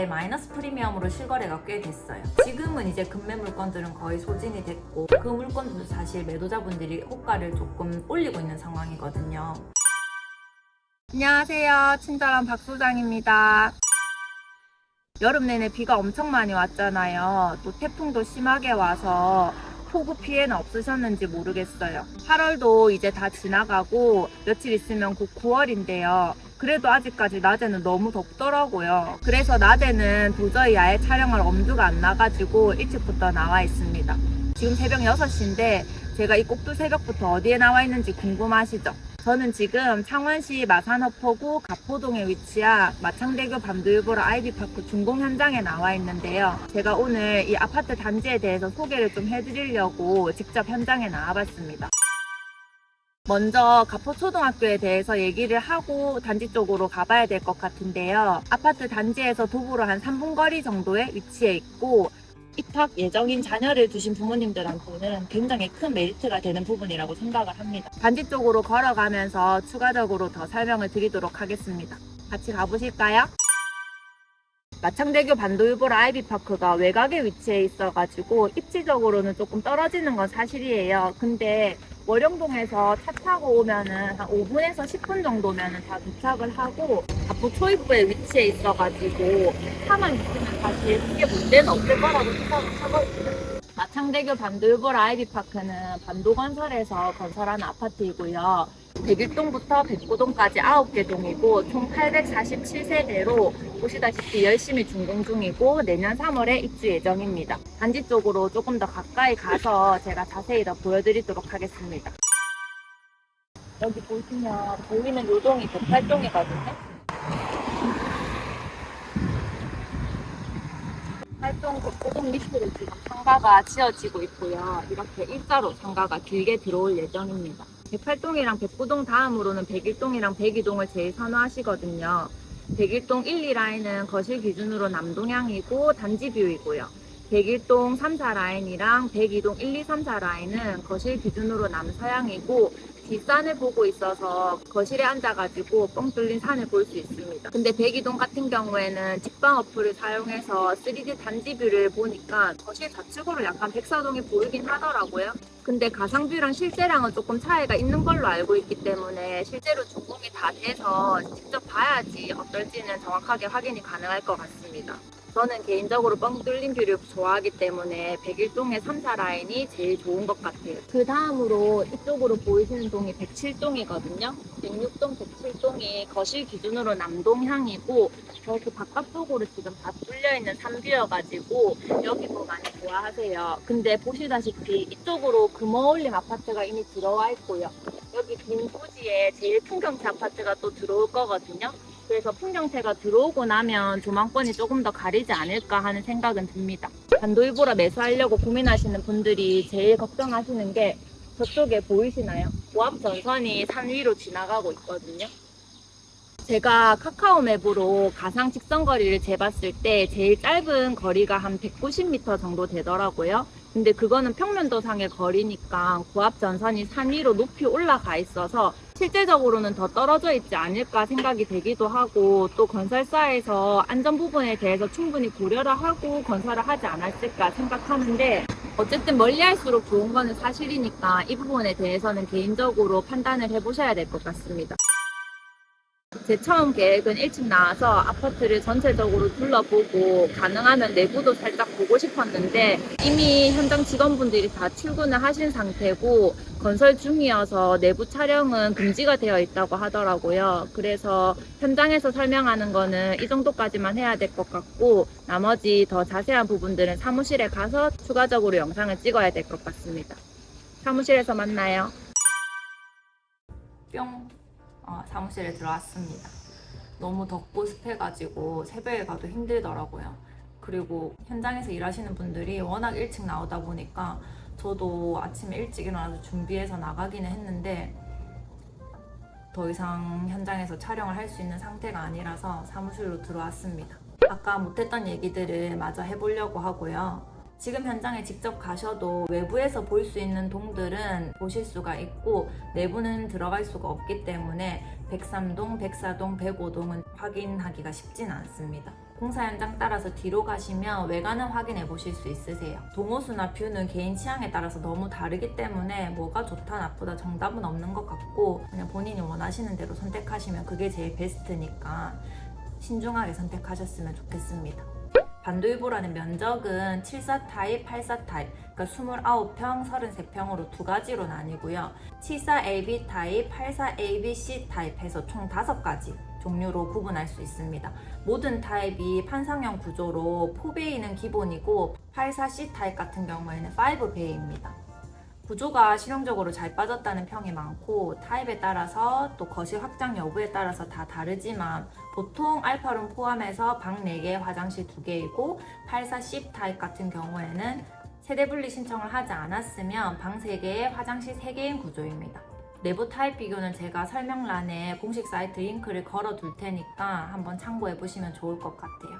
때 마이너스 프리미엄으로 실거래가 꽤 됐어요. 지금은 이제 금매 물건들은 거의 소진이 됐고 그 물건들도 사실 매도자분들이 호가를 조금 올리고 있는 상황이거든요. 안녕하세요. 친절한 박 소장입니다. 여름 내내 비가 엄청 많이 왔잖아요. 또 태풍도 심하게 와서 폭우 피해는 없으셨는지 모르겠어요. 8월도 이제 다 지나가고 며칠 있으면 곧 9월인데요. 그래도 아직까지 낮에는 너무 덥더라고요. 그래서 낮에는 도저히 야외 촬영을 엄두가 안 나가지고 일찍부터 나와 있습니다. 지금 새벽 6시인데 제가 이 꼭두 새벽부터 어디에 나와 있는지 궁금하시죠? 저는 지금 창원시 마산허포구 가포동에 위치한 마창대교 밤도일보라 아이비파크 준공 현장에 나와 있는데요. 제가 오늘 이 아파트 단지에 대해서 소개를 좀 해드리려고 직접 현장에 나와봤습니다. 먼저 가포초등학교에 대해서 얘기를 하고 단지 쪽으로 가봐야 될 것 같은데요. 아파트 단지에서 도보로 한 3분 거리 정도에 위치해 있고 입학 예정인 자녀를 두신 부모님들한테는 굉장히 큰 메리트가 되는 부분이라고 생각을 합니다. 단지 쪽으로 걸어가면서 추가적으로 더 설명을 드리도록 하겠습니다. 같이 가보실까요? 마창대교 반도일보라 아이비파크가 외곽에 위치해 있어가지고 입지적으로는 조금 떨어지는 건 사실이에요. 근데 월영동에서 차 타고 오면은 한 5분에서 10분 정도면은 다 도착을 하고 가포 초입구에 위치해 있어가지고 차만 있으면 사실 크게 문제는 없을 거라고 생각을 하거든요. 마창대교 반도일보라 아이비파크는 반도건설에서 건설한 아파트이고요. 101동부터 109동까지 9개 동이고 총 847세대로 보시다시피 열심히 준공 중이고 내년 3월에 입주 예정입니다. 단지 쪽으로 조금 더 가까이 가서 제가 자세히 더 보여드리도록 하겠습니다. 여기 보시면 보이는 요 동이 108동이거든요. 108동, 109동 밑으로 지금 상가가 지어지고 있고요. 이렇게 일자로 상가가 길게 들어올 예정입니다. 108동이랑 109동 다음으로는 101동이랑 102동을 제일 선호하시거든요. 101동 1, 2라인은 거실 기준으로 남동향이고 단지뷰이고요. 101동 3, 4라인이랑 102동 1, 2, 3, 4라인은 거실 기준으로 남서향이고 뒷산을 보고 있어서 거실에 앉아가지고 뻥 뚫린 산을 볼 수 있습니다. 근데 102동 같은 경우에는 직방 어플을 사용해서 3D 단지뷰를 보니까 거실 좌측으로 약간 백사동이 보이긴 하더라고요. 근데 가상뷰랑 실제랑은 조금 차이가 있는 걸로 알고 있기 때문에 실제로 준공이 다 돼서 직접 봐야지 어떨지는 정확하게 확인이 가능할 것 같습니다. 저는 개인적으로 뻥 뚫린 뷰를 좋아하기 때문에 101동의 3, 4라인이 제일 좋은 것 같아요. 그 다음으로 이쪽으로 보이시는 동이 107동이거든요. 106동, 107동이 거실 기준으로 남동향이고 저렇게 바깥쪽으로 지금 다 뚫려있는 산뷰여가지고 여기도 많이 좋아하세요. 근데 보시다시피 이쪽으로 금어올림 아파트가 이미 들어와 있고요. 여기 빈 부지에 제일 풍경채 아파트가 또 들어올 거거든요. 그래서 풍경채가 들어오고 나면 조망권이 조금 더 가리지 않을까 하는 생각은 듭니다. 반도일보라 매수하려고 고민하시는 분들이 제일 걱정하시는 게 저쪽에 보이시나요? 고압 전선이 산 위로 지나가고 있거든요. 제가 카카오맵으로 가상 직선 거리를 재봤을 때 제일 짧은 거리가 한 190m 정도 되더라고요. 근데 그거는 평면도상의 거리니까 고압 전선이 산 위로 높이 올라가 있어서 실제적으로는 더 떨어져 있지 않을까 생각이 되기도 하고 또 건설사에서 안전 부분에 대해서 충분히 고려를 하고 건설을 하지 않았을까 생각하는데 어쨌든 멀리 할수록 좋은 거는 사실이니까 이 부분에 대해서는 개인적으로 판단을 해보셔야 될 것 같습니다. 제 처음 계획은 일찍 나와서 아파트를 전체적으로 둘러보고 가능하면 내부도 살짝 보고 싶었는데 이미 현장 직원분들이 다 출근을 하신 상태고 건설 중이어서 내부 촬영은 금지가 되어 있다고 하더라고요. 그래서 현장에서 설명하는 거는 이 정도까지만 해야 될 것 같고 나머지 더 자세한 부분들은 사무실에 가서 추가적으로 영상을 찍어야 될 것 같습니다. 사무실에서 만나요. 뿅. 사무실에 들어왔습니다. 너무 덥고 습해가지고 새벽에 가도 힘들더라고요. 그리고 현장에서 일하시는 분들이 워낙 일찍 나오다 보니까 저도 아침에 일찍 일어나서 준비해서 나가기는 했는데 더 이상 현장에서 촬영을 할 수 있는 상태가 아니라서 사무실로 들어왔습니다. 아까 못했던 얘기들을 마저 해보려고 하고요. 지금 현장에 직접 가셔도 외부에서 볼 수 있는 동들은 보실 수가 있고 내부는 들어갈 수가 없기 때문에 103동, 104동, 105동은 확인하기가 쉽진 않습니다. 공사 현장 따라서 뒤로 가시면 외관은 확인해 보실 수 있으세요. 동호수나 뷰는 개인 취향에 따라서 너무 다르기 때문에 뭐가 좋다 나쁘다 정답은 없는 것 같고 그냥 본인이 원하시는 대로 선택하시면 그게 제일 베스트니까 신중하게 선택하셨으면 좋겠습니다. 반도유보라는 면적은 74 타입, 84 타입, 그러니까 29평, 33평으로 두 가지로 나뉘고요. 74 AB 타입, 84 ABC 타입 해서 총 5가지 종류로 구분할 수 있습니다. 모든 타입이 판상형 구조로 4베이는 기본이고 84C 타입 같은 경우에는 5베이입니다. 구조가 실용적으로 잘 빠졌다는 평이 많고 타입에 따라서 또 거실 확장 여부에 따라서 다 다르지만 보통 알파룸 포함해서 방 4개, 화장실 2개이고 84C 타입 같은 경우에는 세대 분리 신청을 하지 않았으면 방 3개에 화장실 3개인 구조입니다. 내부 타입 비교는 제가 설명란에 공식 사이트 링크를 걸어 둘 테니까 한번 참고해 보시면 좋을 것 같아요.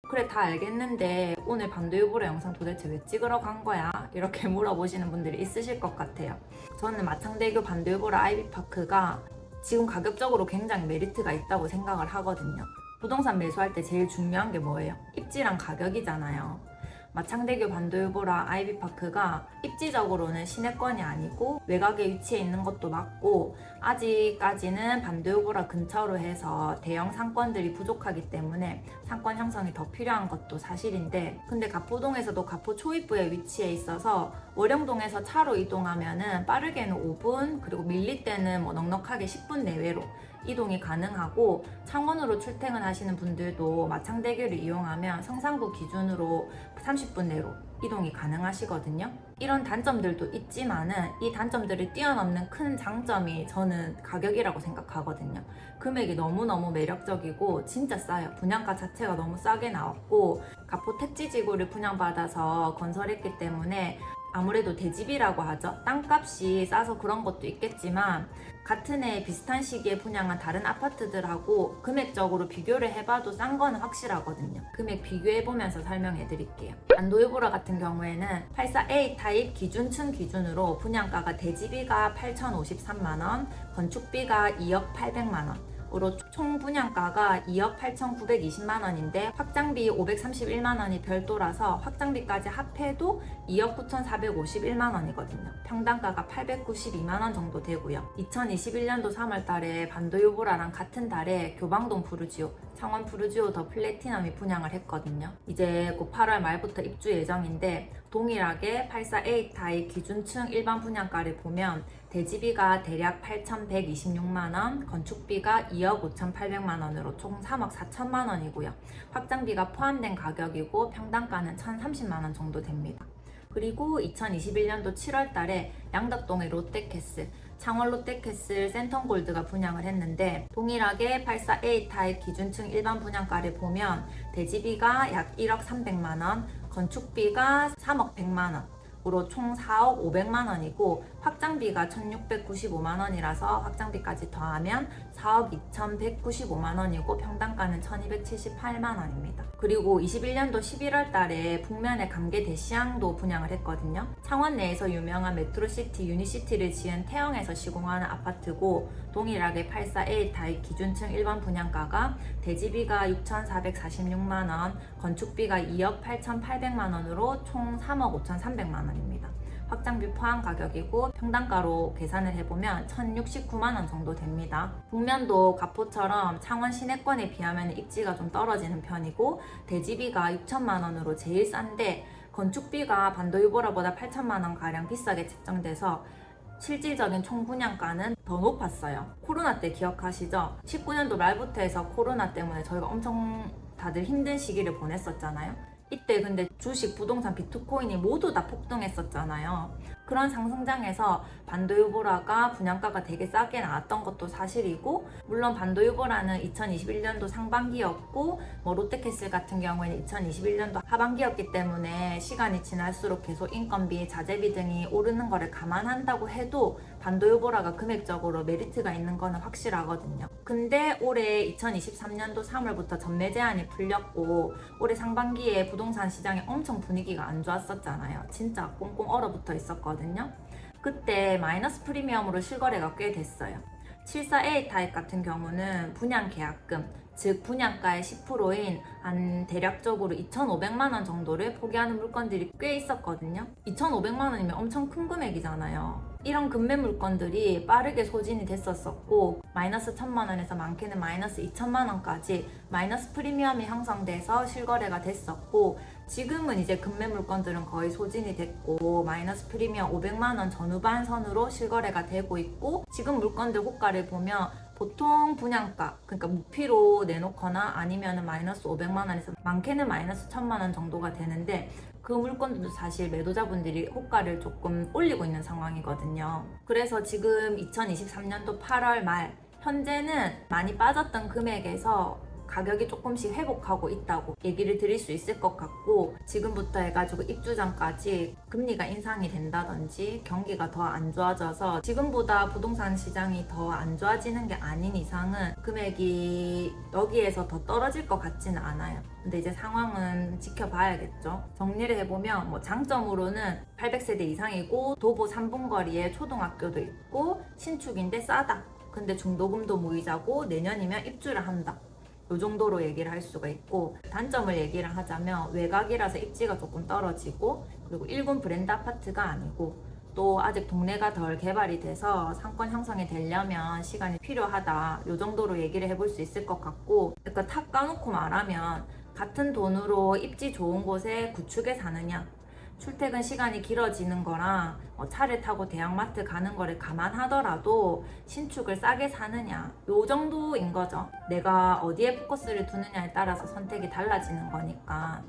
그래 다 알겠는데 오늘 반도유보라 영상 도대체 왜 찍으러 간 거야? 이렇게 물어보시는 분들이 있으실 것 같아요. 저는 마창대교 반도유보라 아이비파크가 지금 가격적으로 굉장히 메리트가 있다고 생각을 하거든요. 부동산 매수할 때 제일 중요한 게 뭐예요? 입지랑 가격이잖아요. 마창대교 반도유보라 아이비파크가 입지적으로는 시내권이 아니고 외곽에 위치해 있는 것도 맞고 아직까지는 반도유보라 근처로 해서 대형 상권들이 부족하기 때문에 상권 형성이 더 필요한 것도 사실인데 근데 갑포동에서도 갑포 초입부에 위치해 있어서 월영동에서 차로 이동하면은 빠르게는 5분 그리고 밀릴 때는 뭐 넉넉하게 10분 내외로 이동이 가능하고 창원으로 출퇴근하시는 분들도 마창대교를 이용하면 성산구 기준으로 30분 내로 이동이 가능하시거든요. 이런 단점들도 있지만은 이 단점들을 뛰어넘는 큰 장점이 저는 가격이라고 생각하거든요. 금액이 너무너무 매력적이고 진짜 싸요. 분양가 자체가 너무 싸게 나왔고 갑포 택지지구를 분양받아서 건설했기 때문에 아무래도 대집이라고 하죠. 땅값이 싸서 그런 것도 있겠지만 같은 해 비슷한 시기에 분양한 다른 아파트들하고 금액적으로 비교를 해봐도 싼 거는 확실하거든요. 금액 비교해보면서 설명해 드릴게요. 반도유보라 같은 경우에는 84A 타입 기준층 기준으로 분양가가 대지비가 8,053만원, 건축비가 2억 800만원 으로 총 분양가가 2억 8,920만원인데 확장비 531만원이 별도라서 확장비까지 합해도 2억 9,451만원이거든요. 평당가가 892만원 정도 되고요. 2021년도 3월달에 반도유보라랑 같은 달에 교방동 푸르지오, 창원 푸르지오 더 플래티넘이 분양을 했거든요. 이제 곧 8월 말부터 입주 예정인데 동일하게 84A 타입 기준층 일반 분양가를 보면 대지비가 대략 8,126만원, 건축비가 2억 5,800만원으로 총 3억 4천만원이고요. 확장비가 포함된 가격이고 평당가는 1,030만원 정도 됩니다. 그리고 2021년도 7월 달에 양덕동의 롯데캐슬, 창원 롯데캐슬 센텀골드가 분양을 했는데 동일하게 84A 타입 기준층 일반 분양가를 보면 대지비가 약 1억 300만원, 건축비가 3억 100만원, 으로 총 4억 500만원이고 확장비가 1695만원이라서 확장비까지 더하면 4억 2195만원이고 평당가는 1278만원입니다. 그리고 21년도 11월 달에 북면의 감개 대시양도 분양을 했거든요. 창원 내에서 유명한 메트로시티 유니시티를 지은 태영에서 시공하는 아파트고 동일하게 84A 타입 기준층 일반 분양가가 대지비가 6,446만원, 건축비가 2억 8,800만원으로 총 3억 5,300만원 입니다. 확장비 포함 가격이고 평당가로 계산을 해보면 1,069만원 정도 됩니다. 북면도 갑포처럼 창원 시내권에 비하면 입지가 좀 떨어지는 편이고 대지비가 6천만원으로 제일 싼데 건축비가 반도유보라보다 8천만원 가량 비싸게 책정돼서 실질적인 총 분양가는 더 높았어요. 코로나 때 기억하시죠? 19년도 말부터 해서 코로나 때문에 저희가 엄청 다들 힘든 시기를 보냈었잖아요. 이때 근데 주식, 부동산, 비트코인이 모두 다 폭등했었잖아요. 그런 상승장에서 반도유보라가 분양가가 되게 싸게 나왔던 것도 사실이고 물론 반도유보라는 2021년도 상반기였고 뭐 롯데캐슬 같은 경우에는 2021년도 하반기였기 때문에 시간이 지날수록 계속 인건비, 자재비 등이 오르는 거를 감안한다고 해도 반도유보라가 금액적으로 메리트가 있는 거는 확실하거든요. 근데 올해 2023년도 3월부터 전매 제한이 풀렸고 올해 상반기에 부동산 시장이 엄청 분위기가 안 좋았었잖아요. 진짜 꽁꽁 얼어붙어 있었거든요. 그때 마이너스 프리미엄으로 실거래가 꽤 됐어요. 74A 타입 같은 경우는 분양 계약금, 즉 분양가의 10%인 한 대략적으로 2,500만 원 정도를 포기하는 물건들이 꽤 있었거든요. 2,500만 원이면 엄청 큰 금액이잖아요. 이런 금매 물건들이 빠르게 소진이 됐었고 마이너스 1,000만 원에서 많게는 마이너스 2,000만 원까지 마이너스 프리미엄이 형성돼서 실거래가 됐었고, 지금은 이제 금매 물건들은 거의 소진이 됐고 마이너스 프리미엄 500만 원 전후반 선으로 실거래가 되고 있고, 지금 물건들 호가를 보면 보통 분양가, 그러니까 무피로 내놓거나 아니면 마이너스 500만 원에서 많게는 마이너스 1,000만 원 정도가 되는데, 그 물건들도 사실 매도자분들이 호가를 조금 올리고 있는 상황이거든요. 그래서 지금 2023년도 8월 말 현재는 많이 빠졌던 금액에서 가격이 조금씩 회복하고 있다고 얘기를 드릴 수 있을 것 같고, 지금부터 해가지고 입주 전까지 금리가 인상이 된다든지 경기가 더 안 좋아져서 지금보다 부동산 시장이 더 안 좋아지는 게 아닌 이상은 금액이 여기에서 더 떨어질 것 같지는 않아요. 근데 이제 상황은 지켜봐야겠죠. 정리를 해보면 뭐 장점으로는 800세대 이상이고 도보 3분 거리에 초등학교도 있고 신축인데 싸다. 근데 중도금도 무이자고 내년이면 입주를 한다. 이 정도로 얘기를 할 수가 있고, 단점을 얘기를 하자면 외곽이라서 입지가 조금 떨어지고, 그리고 1군 브랜드 아파트가 아니고, 또 아직 동네가 덜 개발이 돼서 상권 형성이 되려면 시간이 필요하다. 이 정도로 얘기를 해볼 수 있을 것 같고, 그러니까 탁 까놓고 말하면 같은 돈으로 입지 좋은 곳에 구축에 사느냐, 출퇴근 시간이 길어지는 거랑 차를 타고 대형마트 가는 거를 감안하더라도 신축을 싸게 사느냐, 요 정도인 거죠. 내가 어디에 포커스를 두느냐에 따라서 선택이 달라지는 거니까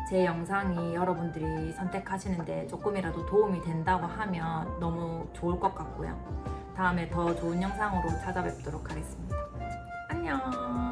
제 영상이 여러분들이 선택하시는데 조금이라도 도움이 된다고 하면 너무 좋을 것 같고요. 다음에 더 좋은 영상으로 찾아뵙도록 하겠습니다. 안녕.